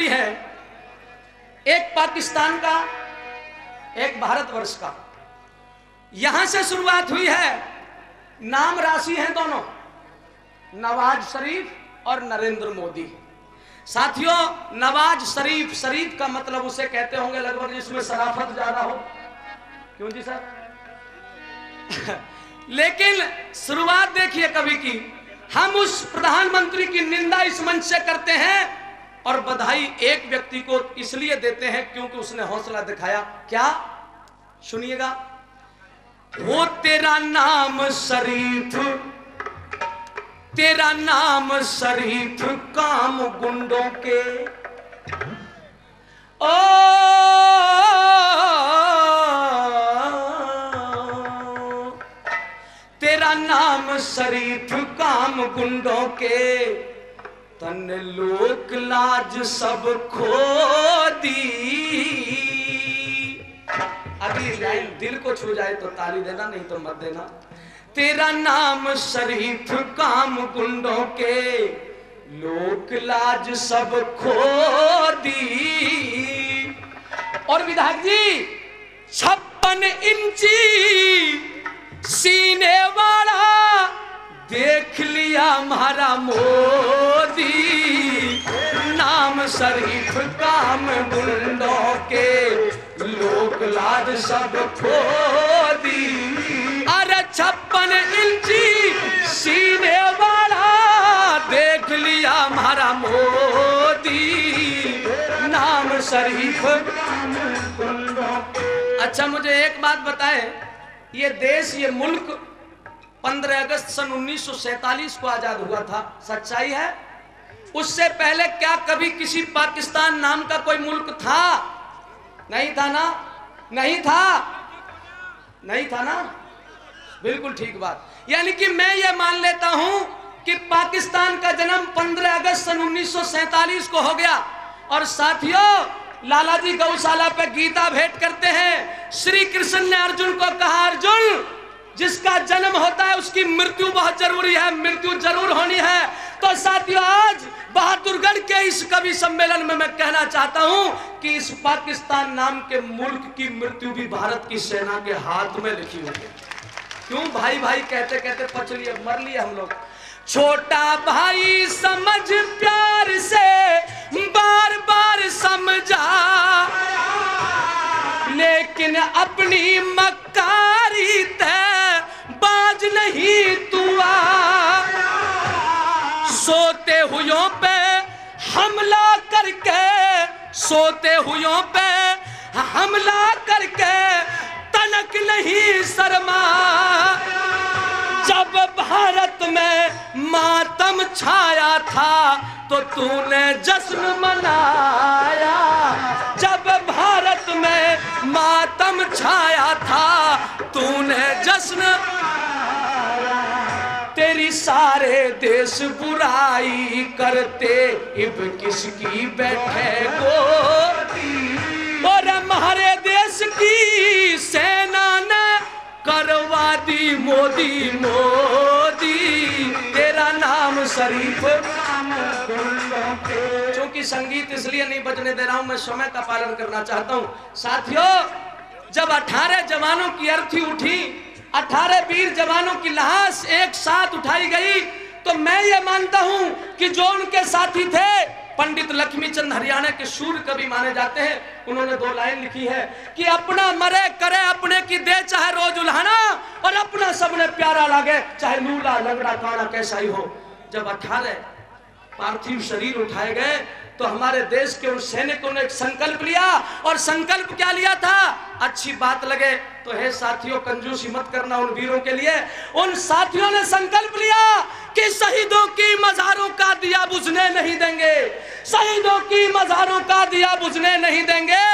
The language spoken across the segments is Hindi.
भी है, एक पाकिस्तान का, एक भारतवर्ष का। यहां से शुरुआत हुई है। नाम राशि हैं दोनों, नवाज शरीफ और नरेंद्र मोदी। साथियों, नवाज शरीफ, शरीफ का मतलब उसे कहते होंगे लगभग जिसमें शराफत ज्यादा हो। क्यों जी सर? लेकिन शुरुआत देखिए कभी की। हम उस प्रधानमंत्री की निंदा इस मंच से करते हैं और बधाई एक व्यक्ति को इसलिए देते हैं क्योंकि उसने हौसला दिखाया। क्या? सुनिएगा। वो तेरा नाम शरीफ, तेरा नाम शरीफ काम गुंडों के, ओ तेरा नाम शरीफ काम गुंडों के, तन लोक लाज सब खो दी। अगली लाइन दिल को छू जाए तो ताली देना, नहीं तो मत देना। तेरा नाम शरीफ काम गुंडों के, लोक लाज सब खो दी। और विधायक जी, 56 इंची सीने वाला देख लिया हमारा मोदी, नाम शरीफ काम गुंडों के, लोक लाज सब खो दी। अरे 56 इंची सीने वाला देख लिया हमारा मोदी, नाम शरीफ गुंडों के। अच्छा, मुझे एक बात बताए, ये देश, ये मुल्क 15 अगस्त सन 1947 को आजाद हुआ था, सच्चाई है? उससे पहले क्या कभी किसी पाकिस्तान नाम का कोई मुल्क था? नहीं था ना? नहीं था, नहीं था ना? बिल्कुल ठीक बात। यानी कि मैं ये मान लेता हूं कि पाकिस्तान का जन्म 15 अगस्त सन 1947 को हो गया। और साथियों, लाला जी गौशाला पे गीता भेंट करते हैं। श्री कृष्ण ने अर्जुन को कहा, अर्जुन, जिसका जन्म होता है उसकी मृत्यु बहुत जरूरी है, मृत्यु जरूर होनी है। तो साथियों, आज बहादुरगढ़ के इस कवि सम्मेलन में मैं कहना चाहता हूं कि इस पाकिस्तान नाम के मुल्क की मृत्यु भी भारत की सेना के हाथ में लिखी हुई है। क्यों भाई भाई कहते कहते पच लिए, मर लिए हम लोग। छोटा भाई समझ प्यार से बार बार समझा, लेकिन अपनी मक्कारी तय बाज नहीं तुआ। सोते हुयों पे हमला करके, सोते हुयों पे हमला करके तनक नहीं शर्मा। जब भारत में मातम छाया था तो तूने जश्न मनाया। जब भारत में मातम छाया था तूने जश्न, तेरी सारे देश बुराई करते, इब किसकी बैठे गोदी। और हमारे देश की सेना ने करवा दी मोदी मोदी, तेरा नाम शरीफ। क्योंकि संगीत इसलिए नहीं बजने दे रहा हूं, मैं समय का पालन करना चाहता हूं। साथियों, जब 18 जवानों की अर्थी उठी, 18 वीर जवानों की लाश एक साथ उठाई गई, तो मैं ये मानता हूं कि जो उनके साथी थे, पंडित लक्ष्मीचंद हरियाणा के शूर कवि माने जाते हैं, उन्होंने 2 लाइन लिखी है कि अपना मरे करे अपने की दे चाहे रोज उल्हाना, और अपना सबने प्यारा लागे चाहे लूला लंगड़ा काना कैसा ही हो। जब 18 पार्थिव शरीर उठाए गए तो हमारे देश के उन सैनिकों ने एक संकल्प लिया, और संकल्प क्या लिया था? अच्छी बात लगे तो हे साथियों, कंजूसी मत करना उन वीरों के लिए। उन साथियों ने संकल्प लिया कि शहीदों की मज़ारों का दिया बुझने नहीं देंगे, शहीदों की मज़ारों का दिया बुझने नहीं देंगे,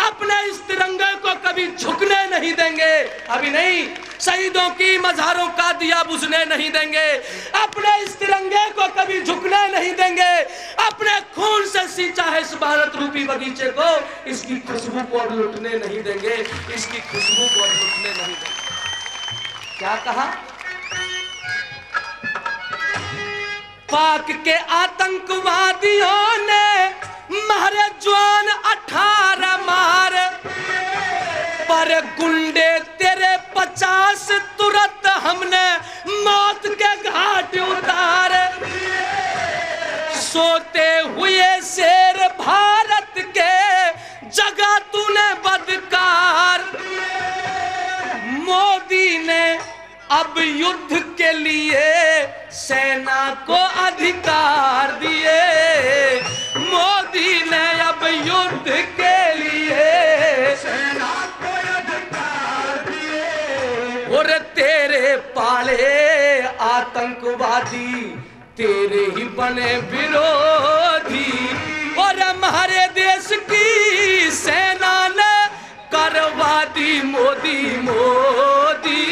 अपने इस तिरंगे को कभी झुकने नहीं देंगे। अभी नहीं, शहीदों की मज़ारों का दिया बुझने नहीं देंगे, अपने इस तिरंगे को कभी झुकने नहीं देंगे, अपने खून से सींचा है इस भारत रूपी बगीचे को, इसकी खुशबू को अब लुटने नहीं देंगे, इसकी खुशबू को अब लुटने नहीं देंगे। क्या कहा? पाक के आतंकवादियों ने मारे युद्ध के लिए सेना को अधिकार दिए, मोदी ने अब युद्ध के लिए सेना को अधिकार दिए। और तेरे पाले आतंकवादी तेरे ही बने विरोधी, और हमारे देश की सेना ने करवा दी मोदी मोदी।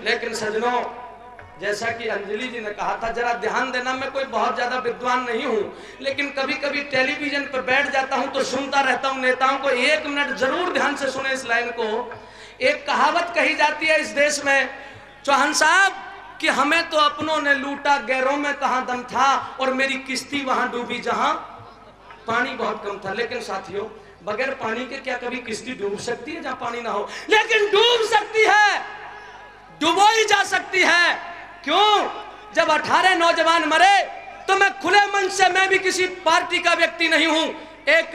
लेकिन सजनों, जैसा कि अंजलि जी ने कहा था, जरा ध्यान देना, मैं कोई बहुत ज्यादा विद्वान नहीं हूं, लेकिन कभी कभी टेलीविजन पर बैठ जाता हूं तो सुनता रहता हूं नेताओं को। 1 मिनट जरूर ध्यान से सुने इस लाइन को। एक कहावत कही जाती है इस देश में, चौहान साहब, कि हमें तो अपनों ने लूटा, गैरों में कहां दम था, और मेरी किश्ती वहां डूबी जहां पानी बहुत कम था। लेकिन साथियों, बगैर पानी के क्या कभी किश्ती डूब सकती है जहां पानी ना हो? लेकिन डूब सकती है, डुबोई जा सकती है। क्यों? जब 18 नौजवान मरे तो मैं खुले मन से, मैं भी किसी पार्टी का व्यक्ति नहीं हूं, एक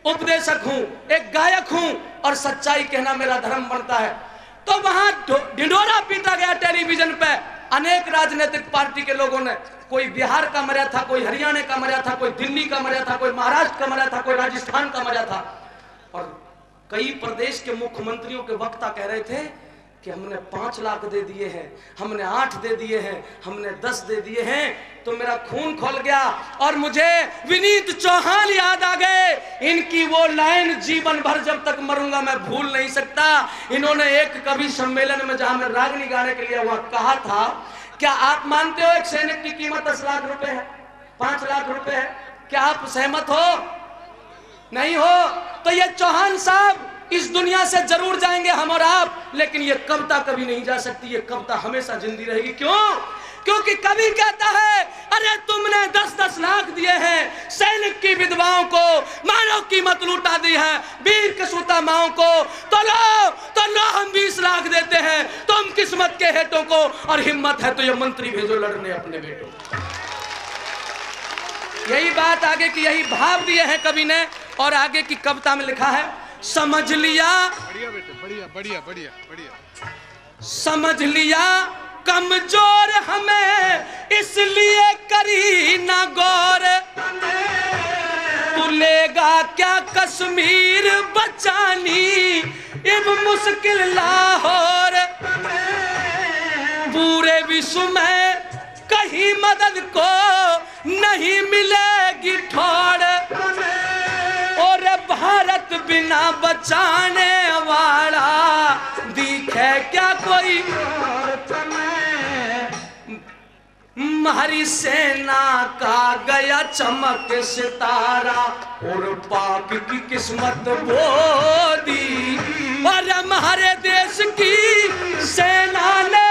उपदेशक हूं, एक गायक हूं, और सच्चाई कहना मेरा धर्म बनता है। तो वहां ढिंढोरा पीटा गया टेलीविजन पे, अनेक राजनीतिक पार्टी के लोगों ने, कोई बिहार का मरा था, कोई हरियाणा का मरा था, कोई दिल्ली का मरा था, कोई महाराष्ट्र का मरा था, कोई राजस्थान का मरा था। और कई प्रदेश के मुख्यमंत्रियों के वक्ता कह रहे थे कि हमने 5 लाख दे दिए हैं, हमने 8 दे दिए हैं, हमने 10 दे दिए हैं। तो मेरा खून खोल गया और मुझे विनीत चौहान याद आ गए। इनकी वो लाइन जीवन भर जब तक मरूंगा मैं भूल नहीं सकता। इन्होंने एक कवि सम्मेलन में, जहां मैं रागनी गाने के लिए वहां कहा था, क्या आप मानते हो एक सैनिक की कीमत 10 लाख रुपए है, 5 लाख रुपए है? क्या आप सहमत हो? नहीं हो? तो ये चौहान साहब इस दुनिया से जरूर जाएंगे, हम और आप, लेकिन ये कविता कभी नहीं जा सकती, ये कविता हमेशा जिंदी रहेगी। क्यों? क्योंकि कवि कहता है, अरे तुमने 10-10 लाख दिए हैं सैनिक की विधवाओं को, मानव कीमत लूटा दी है वीर कसूता माओं को, तो लो हम 20 लाख देते हैं तुम किस्मत के हेटों को, और हिम्मत है तो ये मंत्री भेजो लड़ने अपने बेटों। यही बात आगे की, यही भाव दिए हैं कवि ने। और आगे की कविता में लिखा है, समझ लिया, बढ़िया बेटे, बढ़िया बढ़िया बढ़िया बढ़िया, समझ लिया कमजोर हमें इसलिए करी ना गौर, तू लेगा क्या कश्मीर बचानी इब मुश्किल लाहौर, पूरे विश्व में कहीं मदद को नहीं मिलेगी ठोर, और भारत बिना बचाने वाला दिखे क्या कोई, हमारी सेना का गया चमक सितारा, और पाक की किस्मत वो दी, और हमारे देश की सेना ने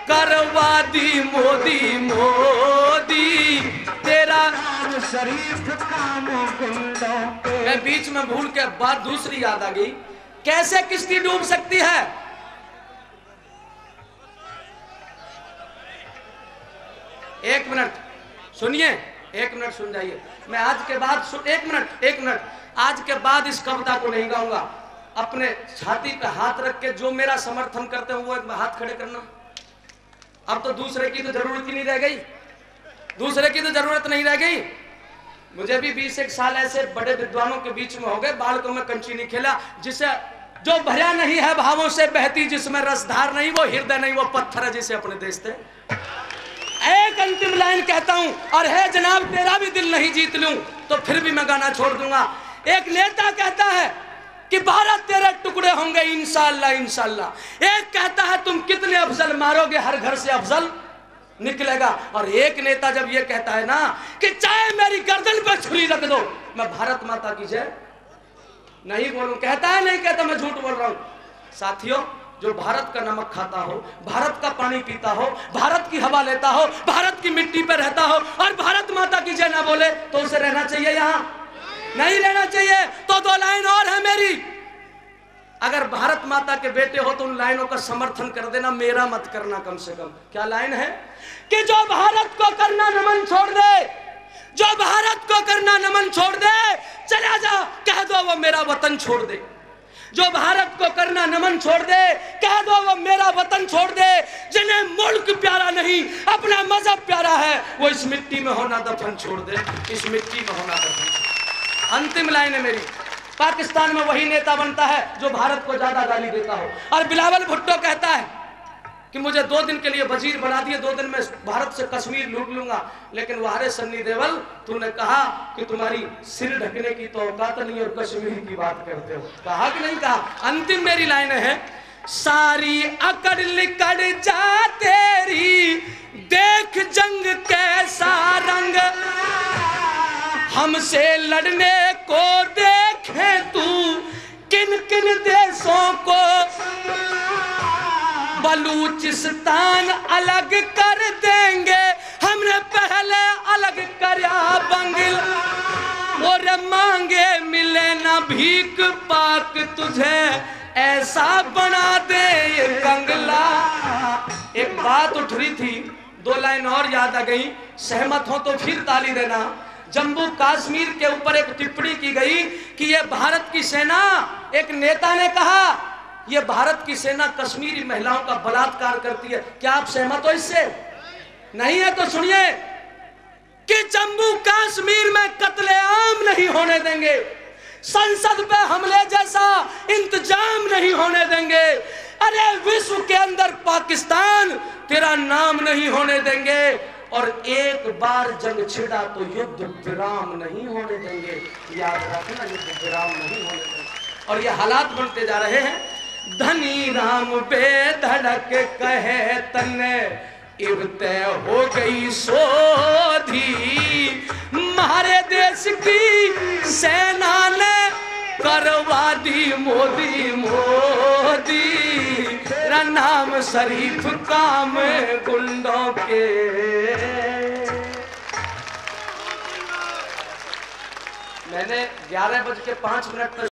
करवा दी मोदी मोदी। तेरा शरीफ काम गुंडों पे। मैं बीच में भूल के बात दूसरी याद आ गई, कैसे किश्ती डूब सकती है? एक मिनट सुनिए, 1 मिनट सुन जाइए। मैं आज के बाद एक मिनट आज के बाद इस कविता को नहीं गाऊंगा। अपने छाती पे हाथ रख के जो मेरा समर्थन करते हैं वो एक हाथ खड़े करना। अब तो दूसरे की तो जरूरत ही नहीं रह गई, दूसरे की तो जरूरत नहीं रह गई। मुझे भी 20 साल ऐसे बड़े विद्वानों के बीच में हो गए, बालकों में कंची नहीं खेला, जिसे जो भया नहीं है भावों से बहती, जिसमें रसधार नहीं, वो हृदय नहीं, वो पत्थर है जिसे अपने देश थे। एक अंतिम लाइन कहता हूं, और है जनाब तेरा भी दिल नहीं जीत लूं तो फिर भी मैं गाना छोड़ दूंगा। एक नेता कहता है कि भारत तेरे टुकड़े होंगे इंशाअल्लाह इंशाअल्लाह। एक कहता है तुम कितने अफजल मारोगे हर घर से अफजल निकलेगा। और एक नेता जब ये कहता है ना कि चाहे मेरी गर्दन पर छुरी रख दो मैं भारत माता की जय नहीं बोलूं, कहता है नहीं कहता, मैं झूठ बोल रहा हूं। साथियों, जो भारत का नमक खाता हो, भारत का पानी पीता हो, भारत की हवा लेता हो, भारत की मिट्टी पर रहता हो और भारत माता की जय ना बोले तो उसे रहना चाहिए? यहां नहीं रहना चाहिए। तो 2 लाइन और है मेरी, अगर भारत माता के बेटे हो तो उन लाइनों का समर्थन कर देना, मेरा मत करना कम से कम। क्या लाइन है? कि जो भारत को करना नमन छोड़ दे, जो भारत को करना नमन छोड़ दे, चला जा कह दो वो मेरा वतन छोड़ दे। जो भारत को करना नमन छोड़ दे, कह दो वो मेरा वतन छोड़ दे। जिन्हें मुल्क प्यारा नहीं, अपना मजहब प्यारा है, वो इस मिट्टी में होना दफन छोड़ दे, इस मिट्टी में होना दफन। अंतिम लाइन है मेरी। पाकिस्तान में वही नेता बनता है जो भारत को ज्यादा गाली देता हो। और बिलावल भुट्टो कहता है कि मुझे 2 दिन के लिए वजीर बना दिए, 2 दिन में भारत से कश्मीर लूट लूंगा। लेकिन वारे सन्नी देवल, तूने कहा कि तुम्हारी सिर ढकने की तो औकात नहीं और कश्मीर की बात करते हो। कहा कि नहीं कहा? अंतिम मेरी लाइन है, सारी अकड़ लिकड़ जा तेरी, देख जंग कैसा रंग, हमसे लड़ने को देखे तू किन किन देशों को, बलूचिस्तान अलग कर देंगे, हमने पहले अलग करया बंगल, और मांगे मिले ना भीख पाक तुझे, ऐसा बना दे ये कंगला। एक बात उठ रही थी, 2 लाइन और याद आ गई, सहमत हो तो फिर ताली देना। जम्मू कश्मीर के ऊपर एक टिप्पणी की गई कि ये भारत की सेना, एक नेता ने कहा ये भारत की सेना कश्मीरी महिलाओं का बलात्कार करती है। क्या आप सहमत हो इससे? नहीं है तो सुनिए कि जम्मू कश्मीर में कत्लेआम नहीं होने देंगे, संसद पे हमले जैसा इंतजाम नहीं होने देंगे, अरे विश्व के अंदर पाकिस्तान तेरा नाम नहीं होने देंगे, और एक बार जंग छिड़ा तो युद्ध विराम नहीं होने देंगे। याद रखना, युद्ध विराम नहीं होने देंगे। और ये हालात बनते जा रहे हैं। धनी राम बेधड़क कहे तने, इब्ते हो गई सोधी, हमारे देश की सेना ने करवा दी मोदी मोदी, तेरा नाम शरीफ काम गुंडों के। मैंने 11:05 पर